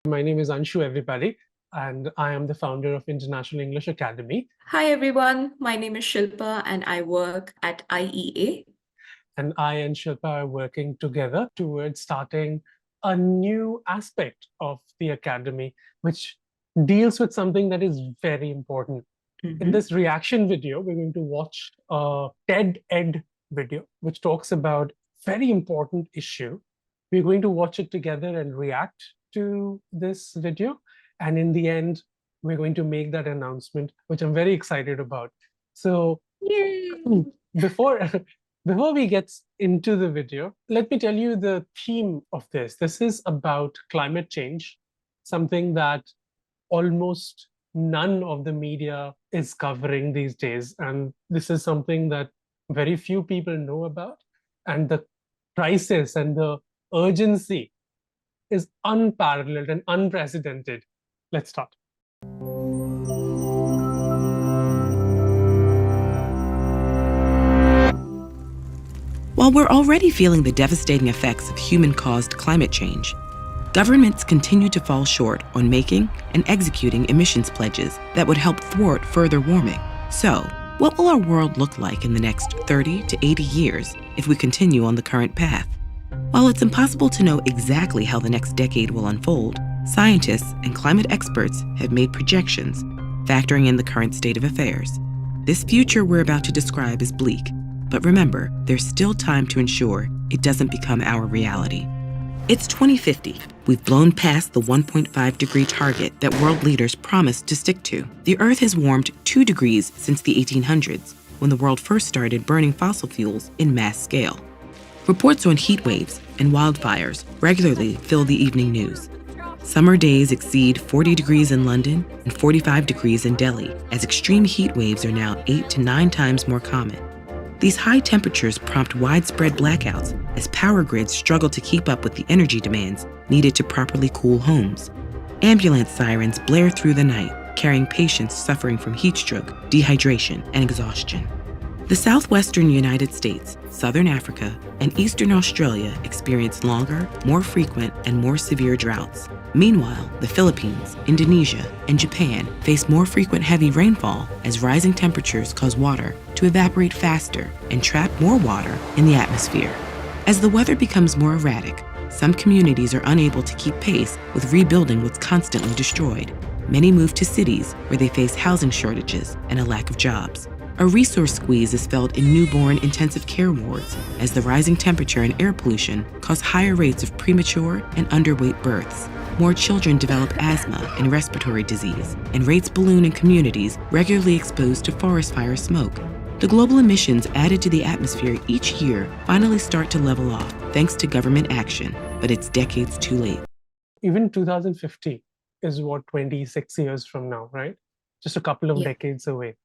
My name is Anshu, everybody, and I am the founder of International English Academy. Hi everyone, my name is Shilpa and I work at IEA. And I and Shilpa are working together towards starting a new aspect of the Academy, which deals with something that is very important. In this reaction video, we're going to watch a TED Ed video, which talks about very important issue. We're going to watch it together and react to this video. And in the end, we're going to make that announcement, which I'm very excited about. So Yay! before before we get into the video, let me tell you the theme of this. This is about climate change, something that almost none of the media is covering these days. And this is something that very few people know about. And the crisis and the urgency is unparalleled and unprecedented. Let's start. While we're already feeling the devastating effects of human-caused climate change, governments continue to fall short on making and executing emissions pledges that would help thwart further warming. So, what will our world look like in the next 30 to 80 years if we continue on the current path? While it's impossible to know exactly how the next decade will unfold, scientists and climate experts have made projections, factoring in the current state of affairs. This future we're about to describe is bleak, but remember, there's still time to ensure it doesn't become our reality. It's 2050. We've blown past the 1.5 degree target that world leaders promised to stick to. The Earth has warmed 2 degrees since the 1800s, when the world first started burning fossil fuels in mass scale. Reports on heat waves and wildfires regularly fill the evening news. Summer days exceed 40 degrees in London and 45 degrees in Delhi, as extreme heat waves are now 8 to 9 times more common. These high temperatures prompt widespread blackouts as power grids struggle to keep up with the energy demands needed to properly cool homes. Ambulance sirens blare through the night, carrying patients suffering from heat stroke, dehydration, and exhaustion. The southwestern United States, southern Africa, and eastern Australia experience longer, more frequent, and more severe droughts. Meanwhile, the Philippines, Indonesia, and Japan face more frequent heavy rainfall as rising temperatures cause water to evaporate faster and trap more water in the atmosphere. As the weather becomes more erratic, some communities are unable to keep pace with rebuilding what's constantly destroyed. Many move to cities where they face housing shortages and a lack of jobs. A resource squeeze is felt in newborn intensive care wards as the rising temperature and air pollution cause higher rates of premature and underweight births. More children develop asthma and respiratory disease, and rates balloon in communities regularly exposed to forest fire smoke. The global emissions added to the atmosphere each year finally start to level off thanks to government action, but it's decades too late. Even 2050 is what, 26 years from now, right? Just a couple of decades away.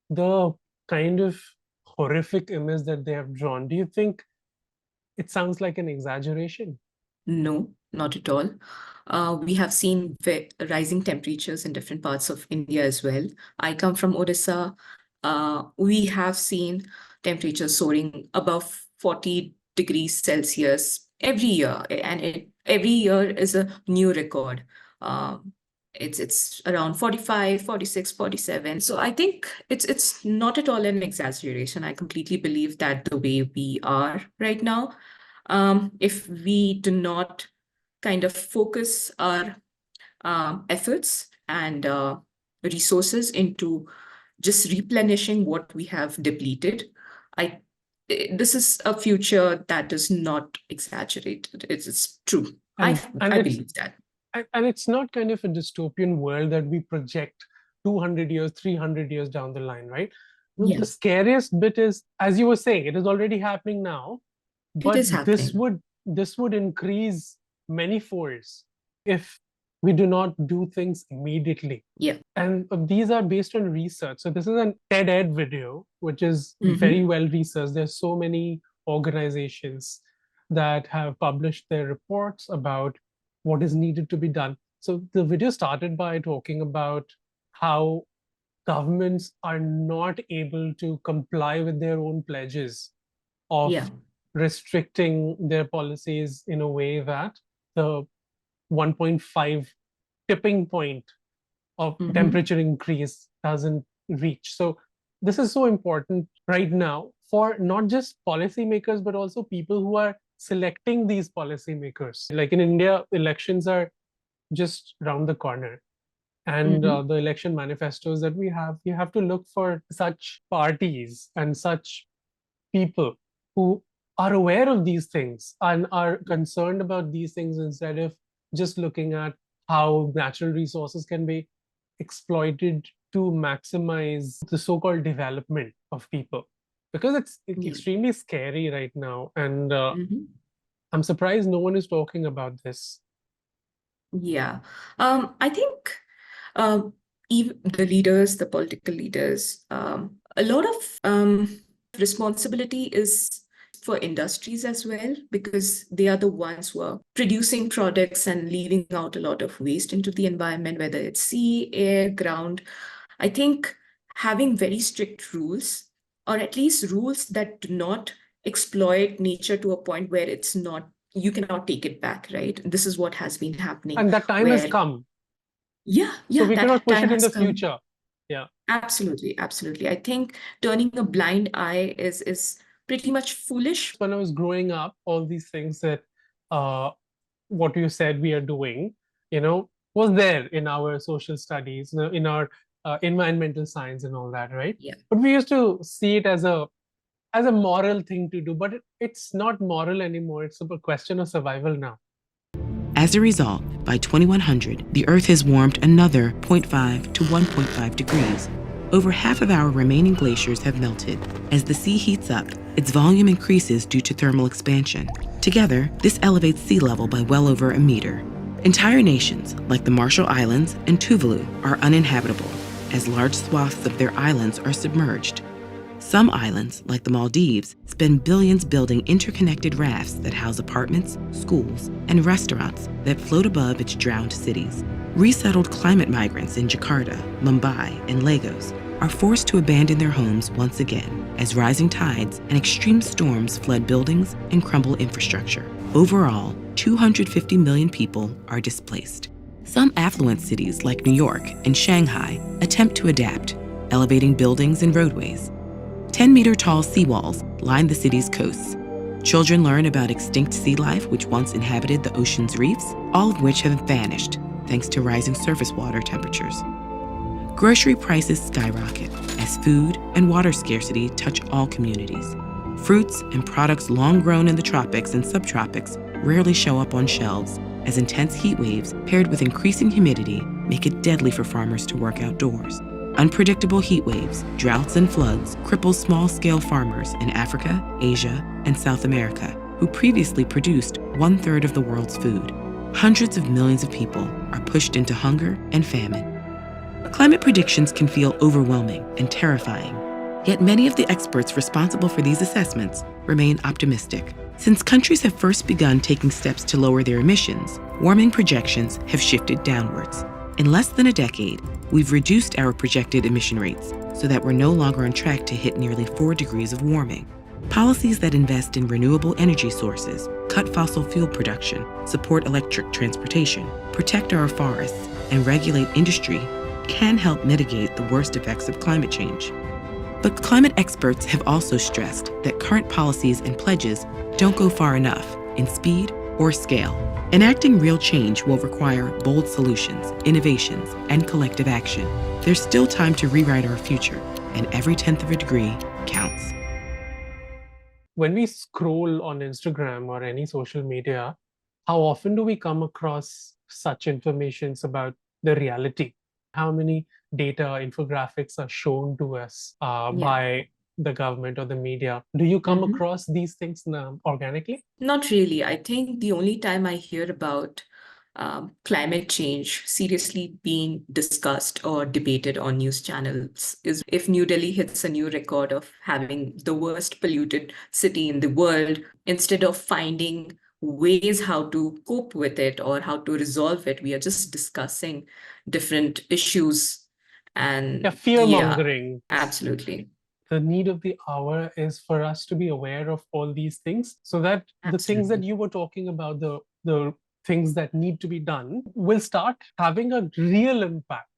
The kind of horrific image that they have drawn, do you think it sounds like an exaggeration? No, not at all. We have seen rising temperatures in different parts of India as well. I come from Odisha. We have seen temperatures soaring above 40 degrees Celsius every year, and every year is a new record. It's around 45, 46, 47. So I think it's not at all an exaggeration. I completely believe that the way we are right now, if we do not kind of focus our efforts and resources into just replenishing what we have depleted, this is a future that is not exaggerated. It's true. I believe that. And it's not kind of a dystopian world that we project 200 years, 300 years down the line, right? Yeah. The scariest bit is, as you were saying, it is already happening now, It but is happening. this would increase many folds if we do not do things immediately. Yeah. And these are based on research. So this is an TED Ed video, which is very well researched. There's so many organizations that have published their reports about what is needed to be done. So the video started by talking about how governments are not able to comply with their own pledges of restricting their policies in a way that the 1.5 tipping point of temperature increase doesn't reach. So this is so important right now for not just policymakers, but also people who are selecting these policymakers. Like in India, elections are just round the corner. And the election manifestos that we have to look for such parties and such people who are aware of these things and are concerned about these things instead of just looking at how natural resources can be exploited to maximize the so-called development of people. Because it's extremely scary right now. And I'm surprised no one is talking about this. Yeah. I think even the leaders, the political leaders, a lot of responsibility is for industries as well, because they are the ones who are producing products and leaving out a lot of waste into the environment, whether it's sea, air, ground. I think having very strict rules, or at least rules that do not exploit nature to a point where it's not, you cannot take it back, right? This is what has been happening. And that time has come. Yeah, So we cannot push it in the come. future. Yeah. Absolutely, absolutely. I think turning a blind eye is pretty much foolish. When I was growing up, all these things that what you said we are doing, was there in our social studies, in our environmental science and all that, right? Yeah. But we used to see it as a moral thing to do, but it's not moral anymore. It's a question of survival now. As a result, by 2100, the Earth has warmed another 0.5 to 1.5 degrees. Over half of our remaining glaciers have melted. As the sea heats up, its volume increases due to thermal expansion. Together, this elevates sea level by well over a meter. Entire nations, like the Marshall Islands and Tuvalu, are uninhabitable, as large swaths of their islands are submerged. Some islands, like the Maldives, spend billions building interconnected rafts that house apartments, schools, and restaurants that float above its drowned cities. Resettled climate migrants in Jakarta, Mumbai, and Lagos are forced to abandon their homes once again as rising tides and extreme storms flood buildings and crumble infrastructure. Overall, 250 million people are displaced. Some affluent cities like New York and Shanghai attempt to adapt, elevating buildings and roadways. 10-meter-tall seawalls line the city's coasts. Children learn about extinct sea life which once inhabited the ocean's reefs, all of which have vanished thanks to rising surface water temperatures. Grocery prices skyrocket as food and water scarcity touch all communities. Fruits and products long grown in the tropics and subtropics rarely show up on shelves, as intense heat waves paired with increasing humidity make it deadly for farmers to work outdoors. Unpredictable heat waves, droughts, and floods cripple small-scale farmers in Africa, Asia, and South America, who previously produced 1/3 of the world's food. Hundreds of millions of people are pushed into hunger and famine. Climate predictions can feel overwhelming and terrifying, yet many of the experts responsible for these assessments remain optimistic. Since countries have first begun taking steps to lower their emissions, warming projections have shifted downwards. In less than a decade, we've reduced our projected emission rates so that we're no longer on track to hit nearly 4 degrees of warming. Policies that invest in renewable energy sources, cut fossil fuel production, support electric transportation, protect our forests, and regulate industry can help mitigate the worst effects of climate change. But climate experts have also stressed that current policies and pledges don't go far enough in speed or scale. Enacting real change will require bold solutions, innovations, and collective action. There's still time to rewrite our future, and every 1/10 of a degree counts. When we scroll on Instagram or any social media, how often do we come across such informations about the reality? How many data infographics are shown to us by the government or the media? Do you come across these things now organically? Not really. I think the only time I hear about climate change seriously being discussed or debated on news channels is if New Delhi hits a new record of having the worst polluted city in the world. Instead of finding ways how to cope with it or how to resolve it, we are just discussing different issues and fear-mongering. Absolutely. The need of the hour is for us to be aware of all these things so that the things that you were talking about, the things that need to be done will start having a real impact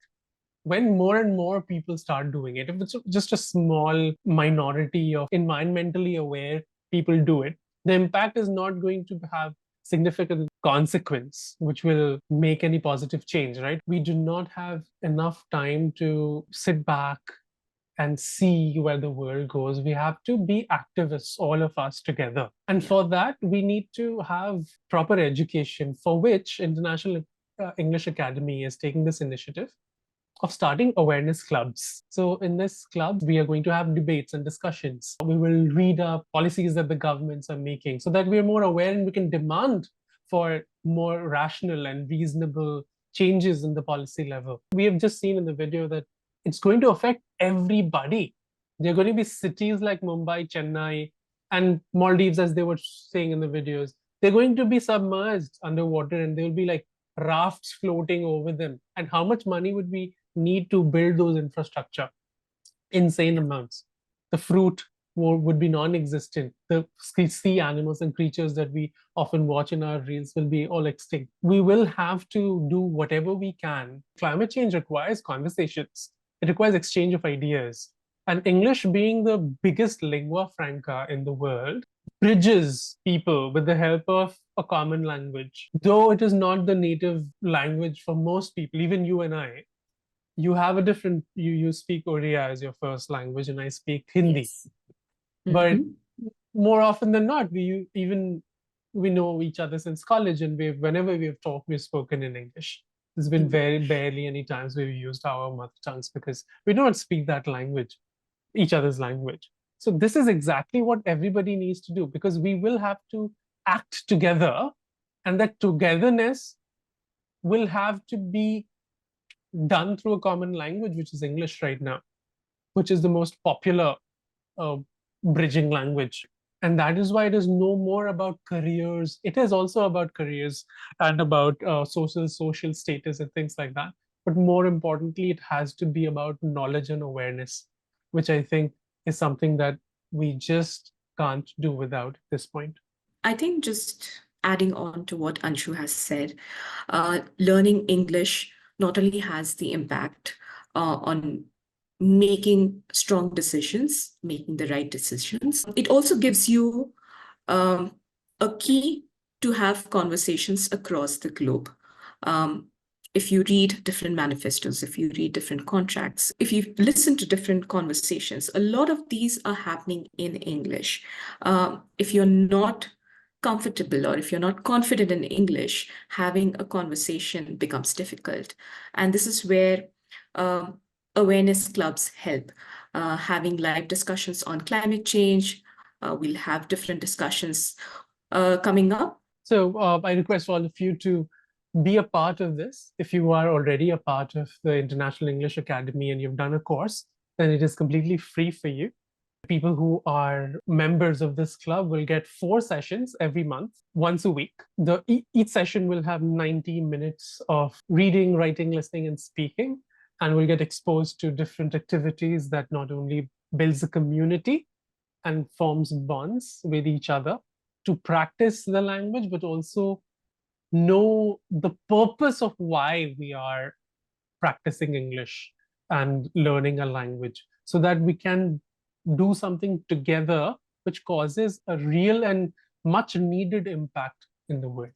when more and more people start doing it. If it's just a small minority of environmentally aware people do it, the impact is not going to have significant consequence, which will make any positive change, right? We do not have enough time to sit back and see where the world goes. We have to be activists, all of us together. And for that, we need to have proper education, for which International English Academy is taking this initiative of starting awareness clubs. So in this club, we are going to have debates and discussions. We will read up policies that the governments are making so that we're more aware and we can demand for more rational and reasonable changes in the policy level. We have just seen in the video that it's going to affect everybody. There are going to be cities like Mumbai, Chennai, and Maldives, as they were saying in the videos. They're going to be submerged underwater and there will be like rafts floating over them. And how much money would we need to build those infrastructure? Insane amounts. The fruit would be non-existent. The sea animals and creatures that we often watch in our reels will be all extinct. We will have to do whatever we can. Climate change requires conversations. It requires exchange of ideas. And English, being the biggest lingua franca in the world, bridges people with the help of a common language. Though it is not the native language for most people, even you and I, you have a different, you speak Oriya as your first language and I speak Hindi. Yes. But more often than not, we know each other since college, and whenever we have talked, we've spoken in English. There's been very barely any times we've used our mother tongues because we don't speak that language, each other's language. So this is exactly what everybody needs to do, because we will have to act together, and that togetherness will have to be done through a common language, which is English right now, which is the most popular bridging language. And that is why it is no more about careers. It is also about careers and about social status and things like that. But more importantly, it has to be about knowledge and awareness, which I think is something that we just can't do without at this point. I think just adding on to what Anshu has said, learning English not only has the impact on making strong decisions, making the right decisions, it also gives you a key to have conversations across the globe. If you read different manifestos, if you read different contracts, if you listen to different conversations, a lot of these are happening in English. If you're not comfortable or if you're not confident in English, having a conversation becomes difficult. And this is where awareness clubs help. Having live discussions on climate change, we'll have different discussions coming up. So I request all of you to be a part of this. If you are already a part of the International English Academy and you've done a course, then it is completely free for you. People who are members of this club will get 4 sessions every month, once a week. Each session will have 90 minutes of reading, writing, listening, and speaking, and will get exposed to different activities that not only builds a community and forms bonds with each other to practice the language, but also know the purpose of why we are practicing English and learning a language, so that we can do something together which causes a real and much needed impact in the world.